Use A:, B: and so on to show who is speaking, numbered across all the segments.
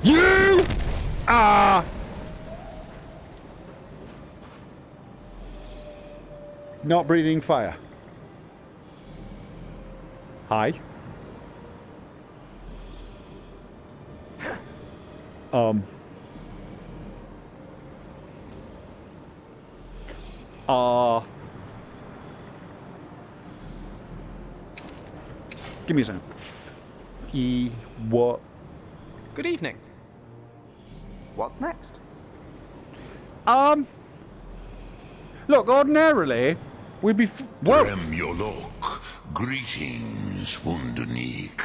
A: You are not breathing fire. Hi. Give me a second. What?
B: Good evening. What's next?
A: Look, ordinarily, we'd be whoa!
C: Yolok. Greetings, Wundernik.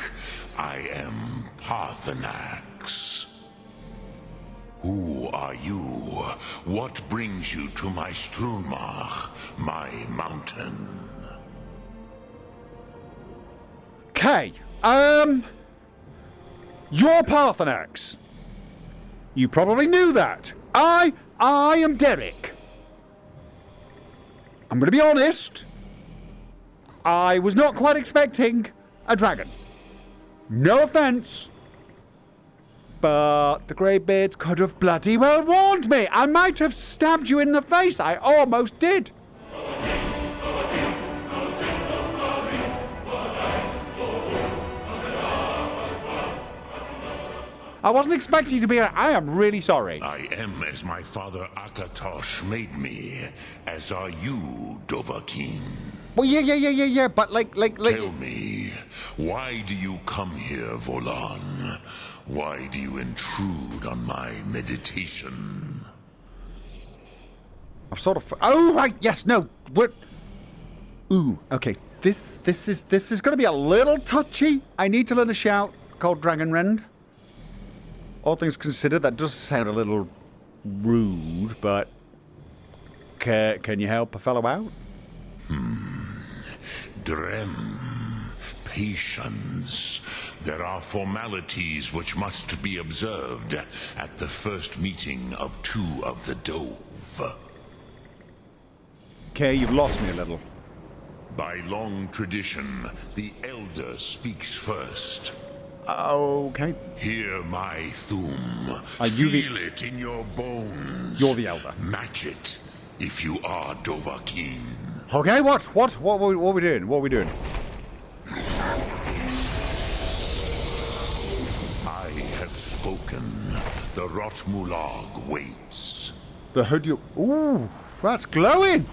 C: I am Parthenax. Who are you? What brings you to my Strunmach, my mountain?
A: Okay, you're Parthenax. You probably knew that. I am Derek. I'm gonna be honest. I was not quite expecting a dragon. No offense. But the Greybeards could have bloody well warned me. I might have stabbed you in the face. I almost did. I wasn't expecting you to be I am really sorry.
C: I am as my father Akatosh made me, as are you, Dovahkiin.
A: Well, yeah, but like...
C: Tell me, why do you come here, Volan? Why do you intrude on my meditation?
A: I'm sort of... Oh, right, yes, no, we're... Ooh, okay, this is going to be a little touchy. I need to learn a shout called dragonrend. All things considered, that does sound a little rude, but... Can you help a fellow out?
C: Drem. Patience. There are formalities which must be observed at the first meeting of two of the Dove.
A: Okay, you've lost me a little.
C: By long tradition, the Elder speaks first.
A: Okay.
C: Hear my Thum.
A: Are you
C: Feel it in your bones.
A: You're the Elder.
C: Match it if you are Dovahkiin.
A: Okay, what are we doing? What are we doing?
C: I have spoken. The Rotmulag waits.
A: The hood you... Ooh, that's glowing!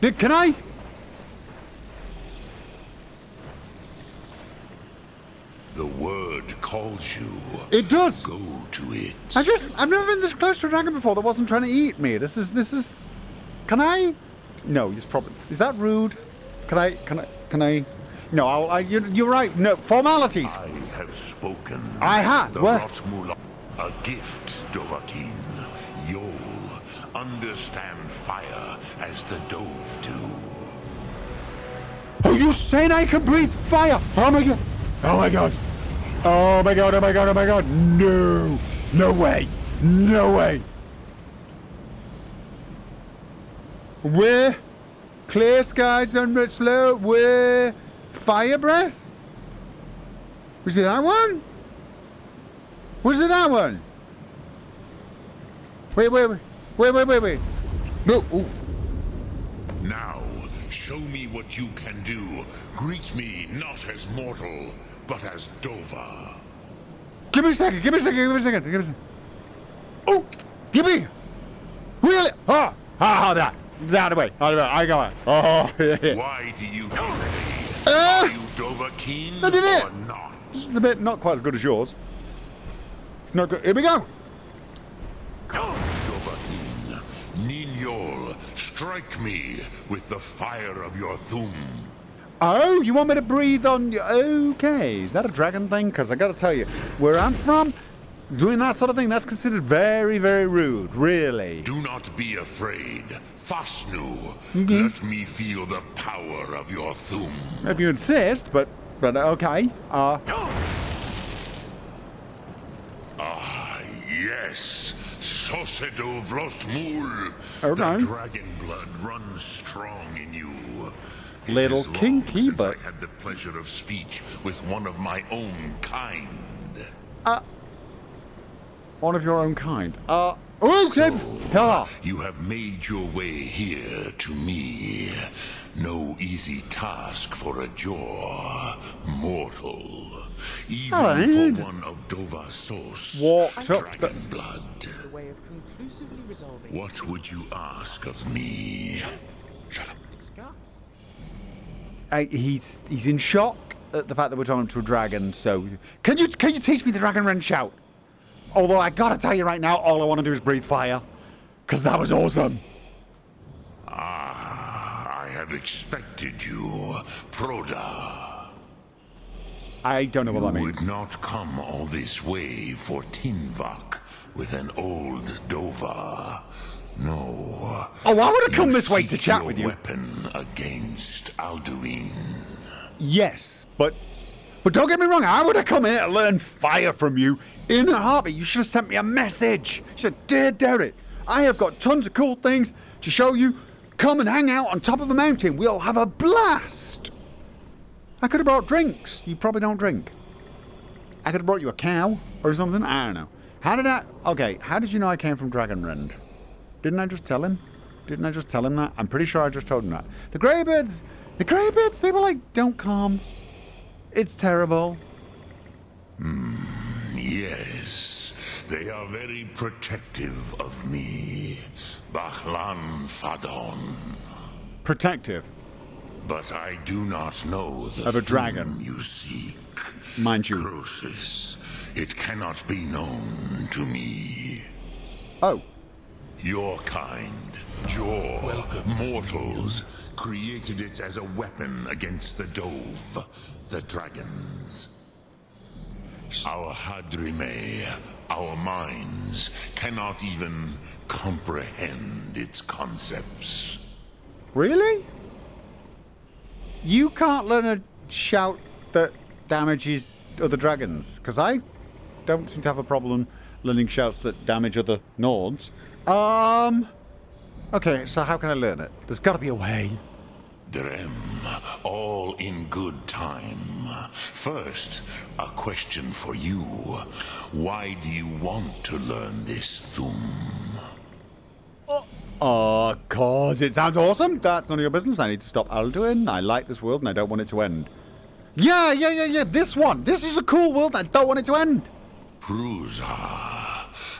A: Nick, can I...
C: The word calls you.
A: It does!
C: Go to it.
A: I've never been this close to a dragon before that wasn't trying to eat me. This is... Can I... No, it's probably... Is that rude? Can I... No, you're right. No, formalities.
C: I have spoken.
A: I have.
C: The
A: What?
C: Rotmulag. A gift, Dovahkiin. You'll understand fire as the Dove do.
A: Oh, you saying I can breathe fire? Oh my god. Oh my god. Oh my god, oh my god, oh my god. No. No way. No way. Where? Clear skies and slow. Where? Fire breath? Was it that one? Was it that one? Wait. No. Ooh.
C: Now, show me what you can do. Greet me not as mortal, but as Dova.
A: Give me a second. Oh! Give me! Really? Ah! That. It's out of the way. I got it. Oh, yeah.
C: Why do you hate me? Are you Dovahkiin
A: I did it.
C: or not?
A: It's a bit not quite as good as yours. It's not good. Here we go.
C: Dovahkiin, Ninyol, strike me with the fire of your Thum.
A: Oh, you want me to breathe on you? Okay. Is that a dragon thing? Because I got to tell you, where I'm from, doing that sort of thing, that's considered very, very rude. Really.
C: Do not be afraid. Fasnu, let me feel the power of your Thum.
A: If you insist, but okay.
C: Yes. Sosedo Vrostmul.
A: Okay.
C: The dragon blood runs strong in you. It
A: Little
C: is long
A: kinky,
C: since
A: but...
C: I had the pleasure of speech with one of my own kind.
A: One of your own kind. Okay.
C: So, you have made your way here to me. No easy task for a jaw mortal. Even for one of Dova's source,
A: Walked up
C: dragon blood.
B: A way of conclusively resolving.
C: What would you ask of me?
A: Shut up.
B: Discuss.
A: He's in shock at the fact that we're talking to a dragon. So can you teach me the dragonrend shout? Although I gotta tell you right now, all I want to do is breathe fire, because that was awesome.
C: I have expected you, Proda.
A: I don't know what that
C: You
A: means.
C: would not come all this way for Tinvak with an old Dova. No.
A: Oh, I would have come
C: You
A: this way to
C: seek
A: chat
C: your
A: with you.
C: Weapon against Alduin.
A: Yes, but don't get me wrong. I would have come here to learn fire from you in a heartbeat. You should have sent me a message. You said, "Dear Derek, I have got tons of cool things to show you. Come and hang out on top of a mountain. We'll have a blast." I could have brought drinks. You probably don't drink. I could have brought you a cow or something. I don't know. How did you know I came from Dragonrend? Didn't I just tell him? Didn't I just tell him that? I'm pretty sure I just told him that. The Greybirds, they were like, "Don't come. It's terrible."
C: Yes, they are very protective of me. Bahlan Fadon.
A: Protective.
C: But I do not know the
A: Of a
C: thing
A: dragon.
C: you seek.
A: Mind you.
C: Croesus, it cannot be known to me.
A: Oh.
C: Your kind, Jaw, mortals, created it as a weapon against the Dove, the dragons. Our Hadrime, our minds, cannot even comprehend its concepts.
A: Really? You can't learn a shout that damages other dragons? Because I don't seem to have a problem learning shouts that damage other Nords. Okay, so how can I learn it? There's got to be a way.
C: Drem, all in good time. First, a question for you. Why do you want to learn this Thum?
A: Cause it sounds awesome. That's none of your business. I need to stop Alduin. I like this world and I don't want it to end. Yeah. This one. This is a cool world. I don't want it to end.
C: Prusa.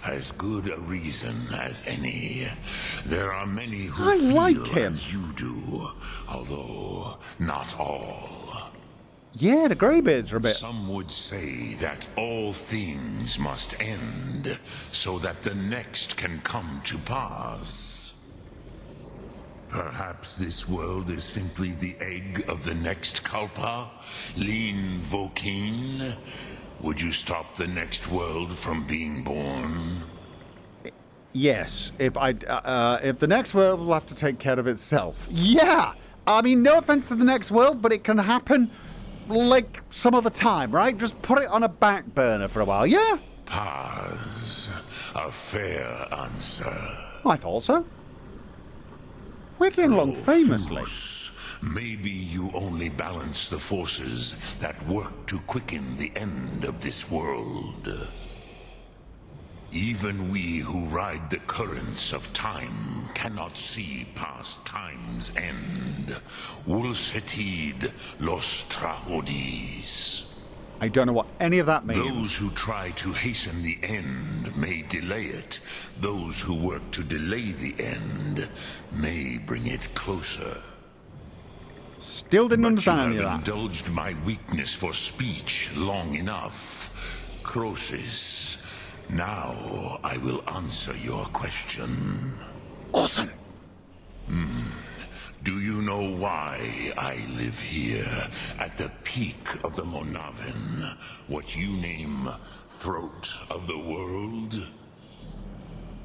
C: As good a reason as any. There are many who
A: I
C: feel
A: like him.
C: as you do, although not all.
A: Yeah, the Greybeards are a bit.
C: Some would say that all things must end, so that the next can come to pass. Perhaps this world is simply the egg of the next Kalpa, Lean Vokeen. Would you stop the next world from being born?
A: Yes, if the next world will have to take care of itself. Yeah! I mean, no offense to the next world, but it can happen like some other time, right? Just put it on a back burner for a while, yeah?
C: Paz. A fair answer.
A: I thought so. We're getting along famously.
C: Maybe you only balance the forces that work to quicken the end of this world. Even we who ride the currents of time cannot see past time's end. Wulsetid los trahodis.
A: I don't know what any of that means.
C: Those who try to hasten the end may delay it. Those who work to delay the end may bring it closer.
A: Still didn't understand any
C: You
A: of
C: have
A: that.
C: indulged my weakness for speech long enough. Croesus, now I will answer your question.
A: Awesome!
C: Do you know why I live here, at the peak of the Monavin, what you name throat of the world?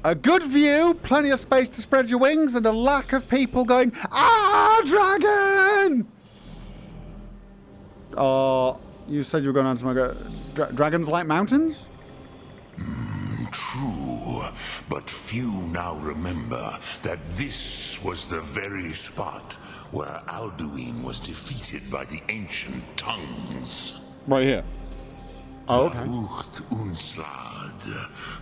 A: A good view, plenty of space to spread your wings, and a lack of people going, "Ah, dragon!" You said you were going on some dragons like mountains?
C: True, but few now remember that this was the very spot where Alduin was defeated by the ancient tongues.
A: Right here. Oh, okay.
C: Ucht Unslad.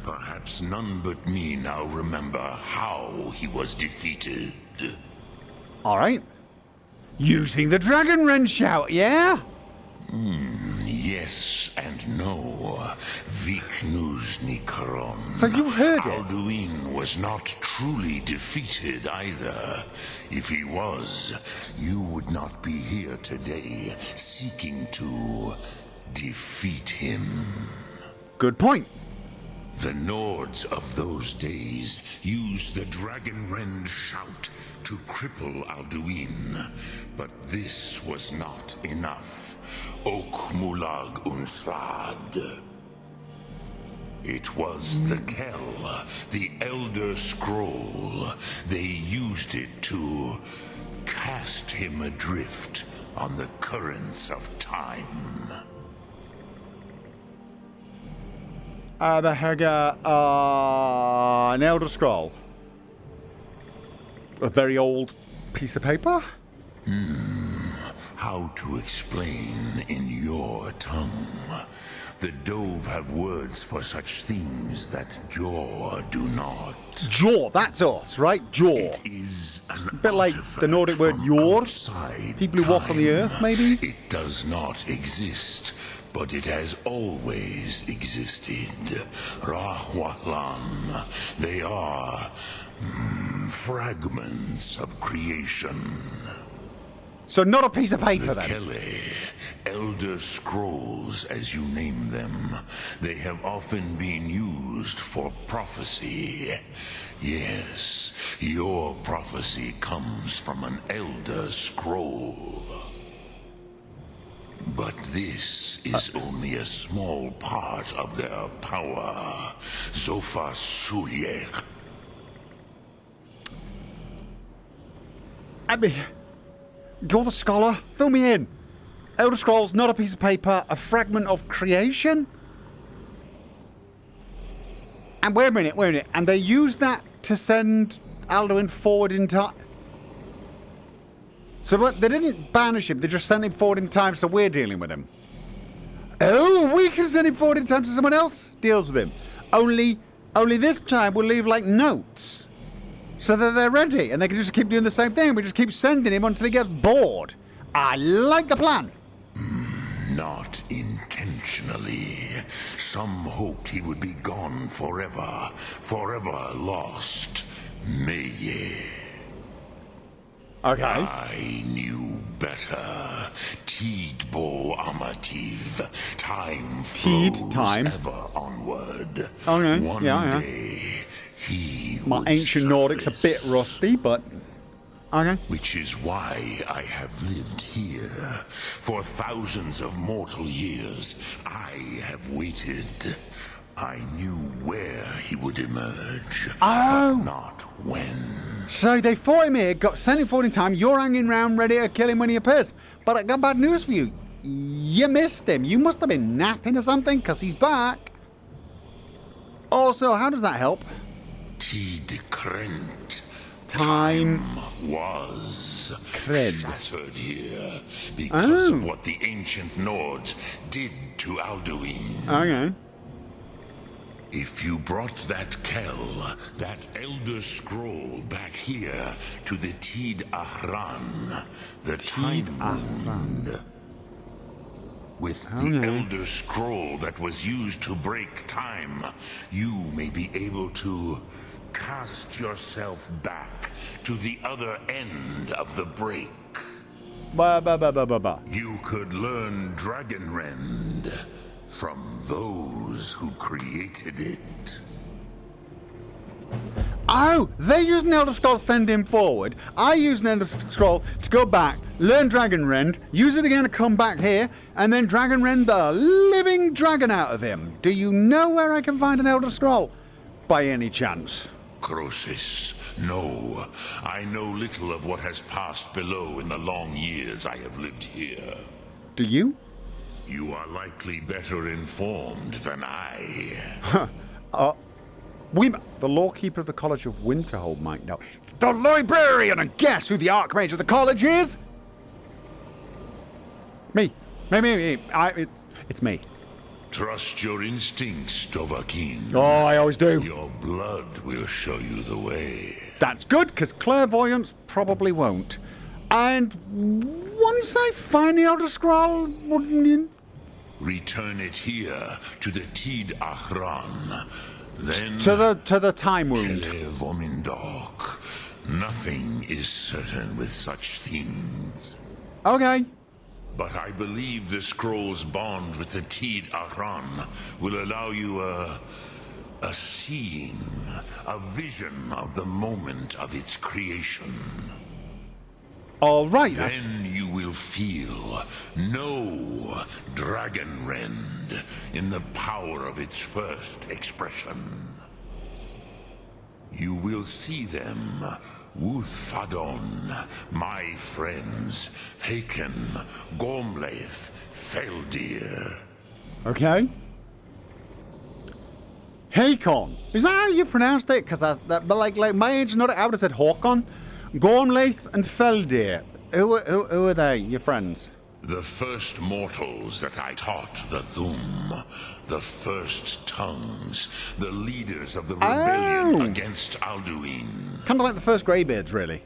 C: Perhaps none but me now remember how he was defeated.
A: All right. Using the dragonrend shout, yeah?
C: Yes and no. Viknusnikaron.
A: So you heard it?
C: Alduin was not truly defeated either. If he was, you would not be here today seeking to defeat him.
A: Good point.
C: The Nords of those days used the dragonrend shout to cripple Alduin, but this was not enough. Okmulag Unslad. It was the Kell, the Elder Scroll. They used it to cast him adrift on the currents of time.
A: The Hegger, an Elder Scroll. A very old piece of paper?
C: How to explain in your tongue? The Dove have words for such things that Jaw do not.
A: Jaw, that's us, right? Jaw.
C: It is a
A: bit like the Nordic word Jord. People who walk on the earth, maybe?
C: It does not exist, but it has always existed. Rahwalan. They are fragments of creation.
A: So not a piece of paper, then?
C: Kele, Elder Scrolls, as you name them, they have often been used for prophecy. Yes, your prophecy comes from an Elder Scroll. But this is only a small part of their power. Zofa Suyek.
A: I mean, you're the scholar. Fill me in. Elder Scrolls, not a piece of paper, a fragment of creation? And wait a minute. And they use that to send Alduin forward in time? So what, they didn't banish him, they just sent him forward in time, so we're dealing with him. Oh, we can send him forward in time so someone else deals with him. Only this time we'll leave, like, notes. So that they're ready, and they can just keep doing the same thing. We just keep sending him until he gets bored. I like the plan.
C: Not intentionally. Some hoped he would be gone forever. Forever lost. Meye.
A: Okay.
C: I knew better. Teedbo Amativ. Time flows ever onward.
A: Okay,
C: One
A: yeah.
C: day, he
A: My
C: would
A: ancient Nordic's a bit
C: surface.
A: rusty, but... Okay.
C: Which is why I have lived here. For thousands of mortal years, I have waited. I knew where he would emerge,
A: Oh!
C: but not when.
A: So they fought him here, sent him forward in time, you're hanging around ready to kill him when he appears. But I got bad news for you. You missed him. You must have been napping or something, because he's back. Also, how does that help?
C: Tidkrent.
A: Time
C: Was
A: Cred.
C: shattered here because
A: Oh.
C: of what the ancient Nords did to Alduin.
A: Okay.
C: If you brought that Kell, that Elder Scroll back here to the Tid Ahran, the Time Moon, with the Elder Scroll that was used to break time, you may be able to cast yourself back to the other end of the break. You could learn dragonrend from those who created it.
A: Oh, they use an Elder Scroll to send him forward. I use an Elder Scroll to go back, learn dragonrend, use it again to come back here, and then dragonrend the living dragon out of him. Do you know where I can find an Elder Scroll? By any chance?
C: Croesus, no. I know little of what has passed below in the long years I have lived here.
A: Do you?
C: You are likely better informed than I.
A: The lawkeeper of the College of Winterhold might know. The librarian! And guess who the archmage of the college is? Me. It's me.
C: Trust your instincts, Dovahkiin.
A: Oh, I always do.
C: Your blood will show you the way.
A: That's good, because clairvoyance probably won't. And once I find the Elder Scroll,
C: Return it here to the Tid Achran. Then
A: to the time wound.
C: Vomindok. Nothing is certain with such things.
A: Okay.
C: But I believe the scroll's bond with the Tid Achran will allow you a seeing, a vision of the moment of its creation.
A: All right.
C: Then you will feel, know dragonrend in the power of its first expression. You will see them, Wuthfadon, my friends, Haken, Gormlaith, Feldir.
A: Okay. Hakon. Is that how you pronounced it? Because that, but like my age, not I would have said Håkon. Gormlaith and Feldir. Who are they? Your friends?
C: The first mortals that I taught the Thum, the first tongues, the leaders of the rebellion against Alduin.
A: Kind of like the first Greybeards, really.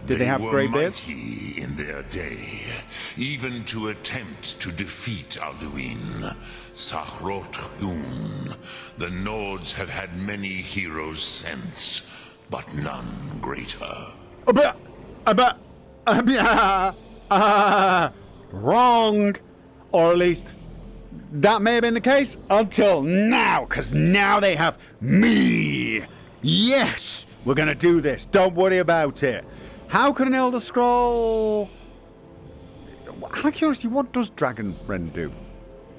A: Did they have Greybeards?
C: Mighty in their day, even to attempt to defeat Alduin. Sahrot Hun. The Nords have had many heroes since, but none greater.
A: Wrong. Or at least that may have been the case until now, because now they have me. Yes, we're going to do this. Don't worry about it. How can an Elder Scroll... Out of curiosity, what does dragonrend do?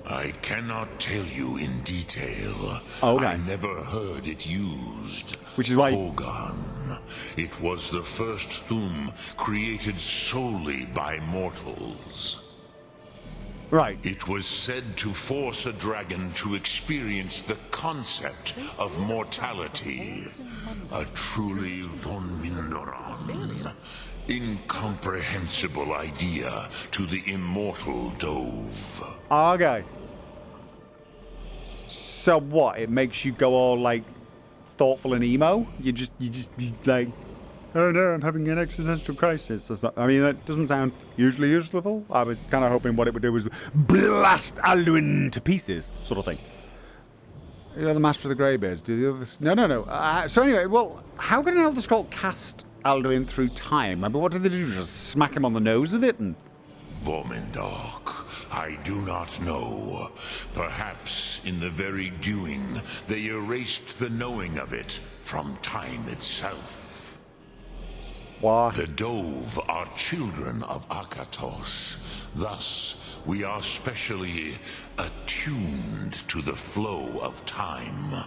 C: I cannot tell you in detail.
A: Okay.
C: I never heard it used.
A: Which is why...
C: Hogan. It was the first Thum created solely by mortals.
A: Right.
C: It was said to force a dragon to experience the concept of mortality. A truly von Mindoran. Incomprehensible idea to the immortal Dove.
A: Okay. So what? It makes you go all like thoughtful and emo? You just like, oh no, I'm having an existential crisis. I mean, that doesn't sound usually useful. I was kind of hoping what it would do was blast Alduin to pieces, sort of thing. You're the master of the Greybeards. Do the others? No. So anyway, well, how can an Elder Scroll cast Alduin through time? I mean, what did they do? Just smack him on the nose with it and...
C: Vomindok, I do not know. Perhaps in the very doing, they erased the knowing of it from time itself.
A: What?
C: The Dove are children of Akatosh. Thus, we are specially attuned to the flow of time.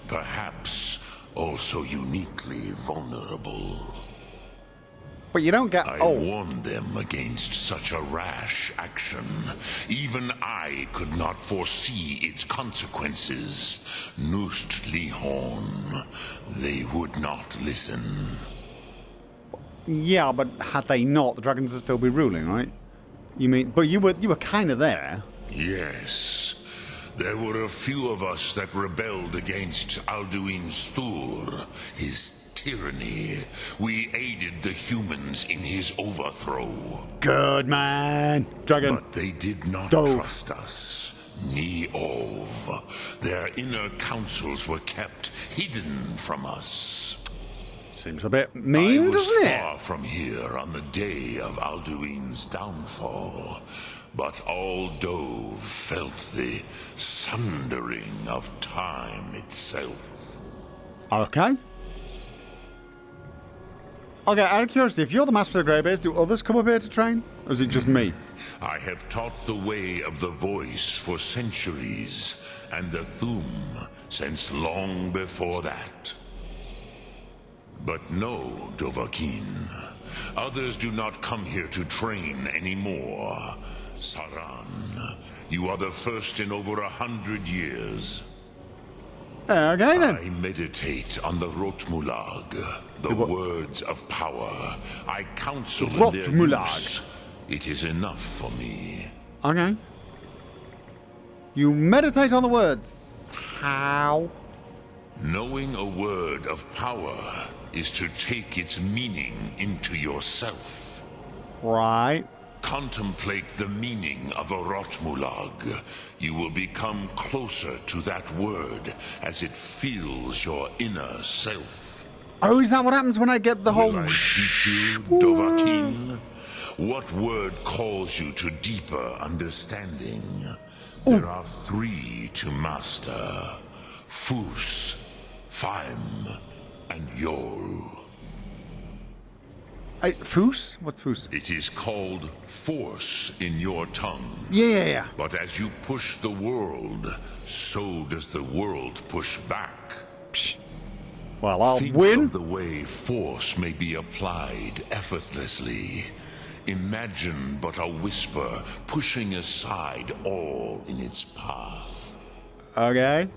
C: Perhaps also uniquely vulnerable.
A: But you don't get...
C: I warned them against such a rash action. Even I could not foresee its consequences. Nust Lihorn. They would not listen.
A: Yeah, but had they not, the dragons would still be ruling, right? You mean... But you were kind of there.
C: Yes. There were a few of us that rebelled against Alduin Stur, his tyranny. We aided the humans in his overthrow.
A: Good man. Dragon.
C: But they did not
A: Dove.
C: trust us. Ni Ov. Their inner councils were kept hidden from us.
A: Seems a bit mean, doesn't
C: I was
A: it?
C: far from here on the day of Alduin's downfall, but all Dove felt the sundering of time itself.
A: Okay. Okay, out of curiosity, if you're the master of the Greybeards, do others come up here to train? Or is it just me?
C: I have taught the way of the voice for centuries, and the Thum since long before that. But no, Dovahkiin. Others do not come here to train anymore. Saran, you are the first in over 100 years.
A: Okay, then.
C: I meditate on the Rotmulag, the words of power. I counsel in their
A: Rotmulag.
C: use. It is enough for me.
A: Okay. You meditate on the words. How?
C: Knowing a word of power is to take its meaning into yourself.
A: Right.
C: Contemplate the meaning of a Rotmulag. You will become closer to that word as it fills your inner self.
A: Oh, is that what happens when I get the whole...
C: Will I teach you, Dovahkiin? What word calls you to deeper understanding? There are 3 to master. Fus, Faim, and Yol.
A: Foos? What's foos?
C: It is called force in your tongue.
A: Yeah.
C: But as you push the world, so does the world push back.
A: Psh. Well, I'll
C: Think
A: win.
C: of the way force may be applied effortlessly. Imagine but a whisper pushing aside all in its path.
A: Okay.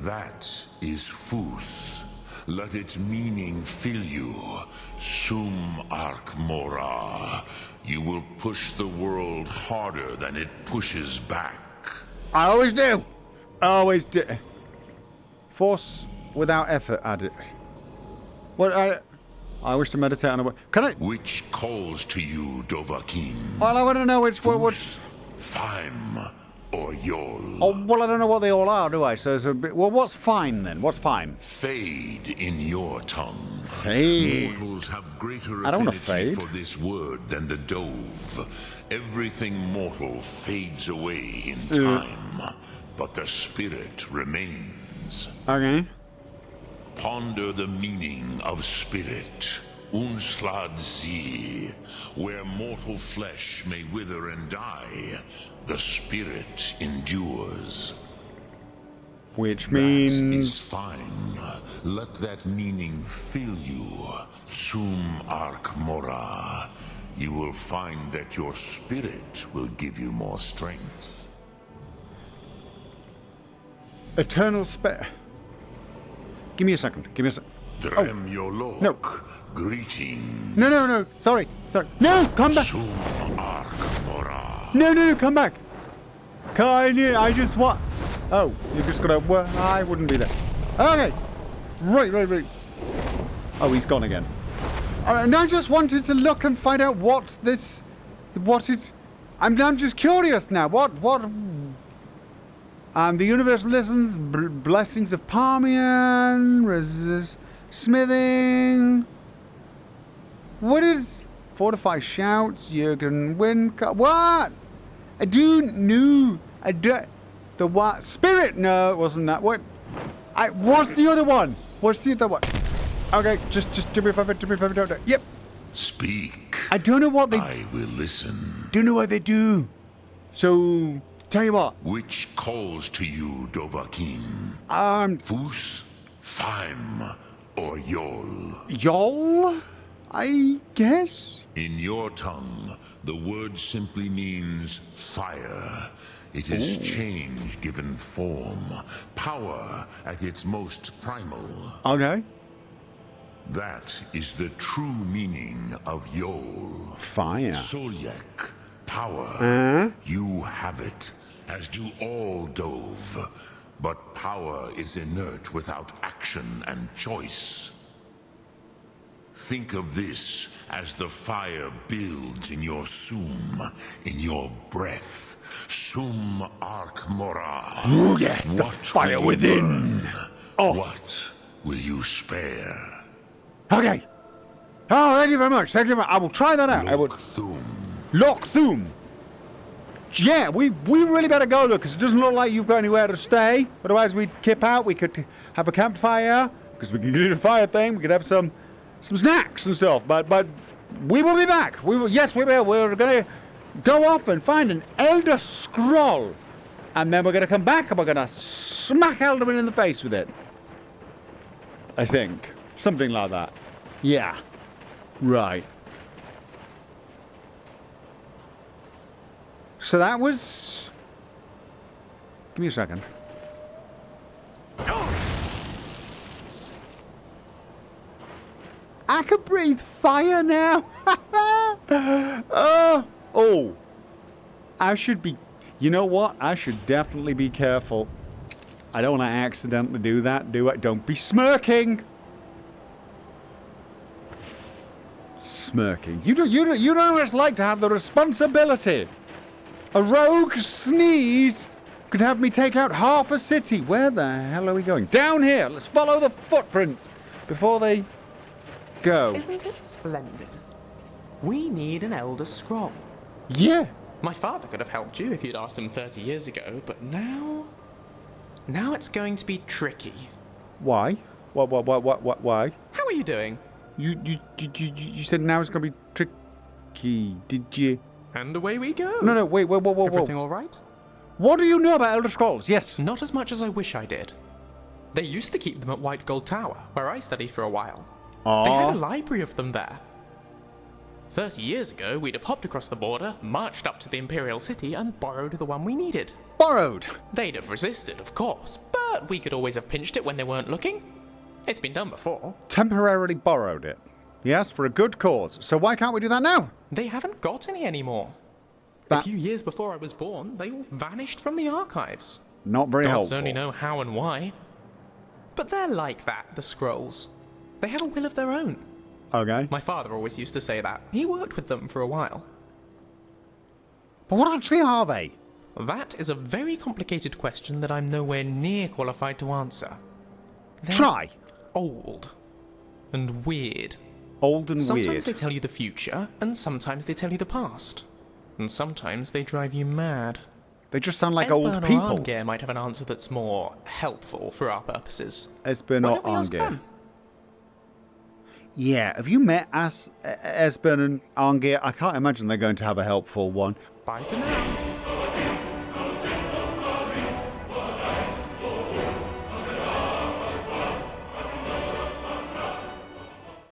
C: That is Fus. Let its meaning fill you. Sum Ark Mora. You will push the world harder than it pushes back.
A: I always do. Always do. Force without effort added. What? I wish to meditate on a word. Can I?
C: Which calls to you, Dovahkiin?
A: Well, I want to know which one. Which?
C: Faim or Yol?
A: Oh, well, I don't know what they all are, do I? So it's a bit. Well, what's fine then? What's fine?
C: Fade in your tongue.
A: Fade.
C: Mortals have greater
A: I don't wanna
C: affinity
A: fade.
C: for this word than the dove. Everything mortal fades away in time, but the spirit remains.
A: Okay.
C: Ponder the meaning of spirit. Unslad Zi. Where mortal flesh may wither and die, the spirit endures.
A: Which
C: That is
A: means.
C: fine. Let that meaning fill you. Sum Ark Mora. You will find that your spirit will give you more strength.
A: Eternal spare. Give me a second. Give me a second.
C: Drem Yolok.
A: No.
C: Greeting.
A: No. Sorry. No, come back.
C: Sum Ark Mora.
A: No, come back. I just what? Oh, you're just gonna. Well, I wouldn't be there. Okay. Right. Oh, he's gone again. And I just wanted to look and find out what it. I'm just curious now. What? The universal lessons, blessings of Parmian, smithing. What is fortify shouts? Jürgen Wind. What? The what? Spirit? No, it wasn't that. What? What's the other one? What's the other one? Okay, just do me a favor. Don't. Yep.
C: Speak.
A: I don't know what they.
C: I will listen.
A: Don't know what they do. So tell you what.
C: Which calls to you, Dovahkiin? Fus, Faim, or Yol?
A: Y'all? I guess.
C: In your tongue, the word simply means fire. It is change given form, power at its most primal.
A: Okay.
C: That is the true meaning of Yol.
A: Fire.
C: Solyek, power. You have it, as do all Dove. But power is inert without action and choice. Think of this as the fire builds in your sum, in your breath. Sum Ark Mora.
A: Oh, yes, the
C: What
A: fire
C: will you
A: within.
C: burn?
A: Oh.
C: What will you spare?
A: Okay. Oh, thank you very much. I will try that out. I will. Lock Thum. Yeah, we really better go though, because it doesn't look like you've got anywhere to stay. Otherwise, we'd kip out. We could have a campfire, because we can do the fire thing. We could have some snacks and stuff. But we will be back. Yes, we will. We're gonna go off and find an Elder Scroll, and then we're gonna come back and we're gonna smack Alduin in the face with it. I think something like that. Yeah. Right. So that was... Give me a second. I can breathe fire now. Oh. I should be... You know what? I should definitely be careful. I don't want to accidentally do that, do I? Don't be smirking! Smirking. You don't know what it's like to have the responsibility. A rogue sneeze could have me take out half a city. Where the hell are we going? Down here! Let's follow the footprints before they go.
B: Isn't it splendid? We need an Elder Scroll.
A: Yeah.
B: My father could have helped you if you'd asked him 30 years ago, but now it's going to be tricky.
A: Why? Why?
B: How are you doing?
A: You said now it's gonna be tricky. Did you?
B: And away we go.
A: No, wait, whoa.
B: Everything all right?
A: What do you know about Elder Scrolls? Yes.
B: Not as much as I wish I did. They used to keep them at White Gold Tower, where I studied for a while. They had a library of them there. 30 years ago, we'd have hopped across the border, marched up to the Imperial City, and borrowed the one we needed.
A: Borrowed?
B: They'd have resisted, of course, but we could always have pinched it when they weren't looking. It's been done before.
A: Temporarily borrowed it. Yes, for a good cause. So why can't we do that now?
B: They haven't got any anymore. A few years before I was born, they all vanished from the archives.
A: Not very
B: Gods
A: helpful.
B: only know how and why. But they're like that, the scrolls. They have a will of their own.
A: Okay.
B: My father always used to say that. He worked with them for a while.
A: But what actually are they?
B: That is a very complicated question that I'm nowhere near qualified to answer. They're
A: Try.
B: old and weird.
A: Old and
B: Sometimes
A: weird.
B: they tell you the future, and sometimes they tell you the past. And sometimes they drive you mad.
A: They just sound like
B: Esbern
A: old
B: or
A: people.
B: Arngeir might have an answer that's more helpful for our purposes.
A: Esbern
B: Why
A: or
B: don't we ask
A: Arngeir.
B: them?
A: Yeah, have you met Esbern and Arngeir? I can't imagine they're going to have a helpful one.
B: Bye for now.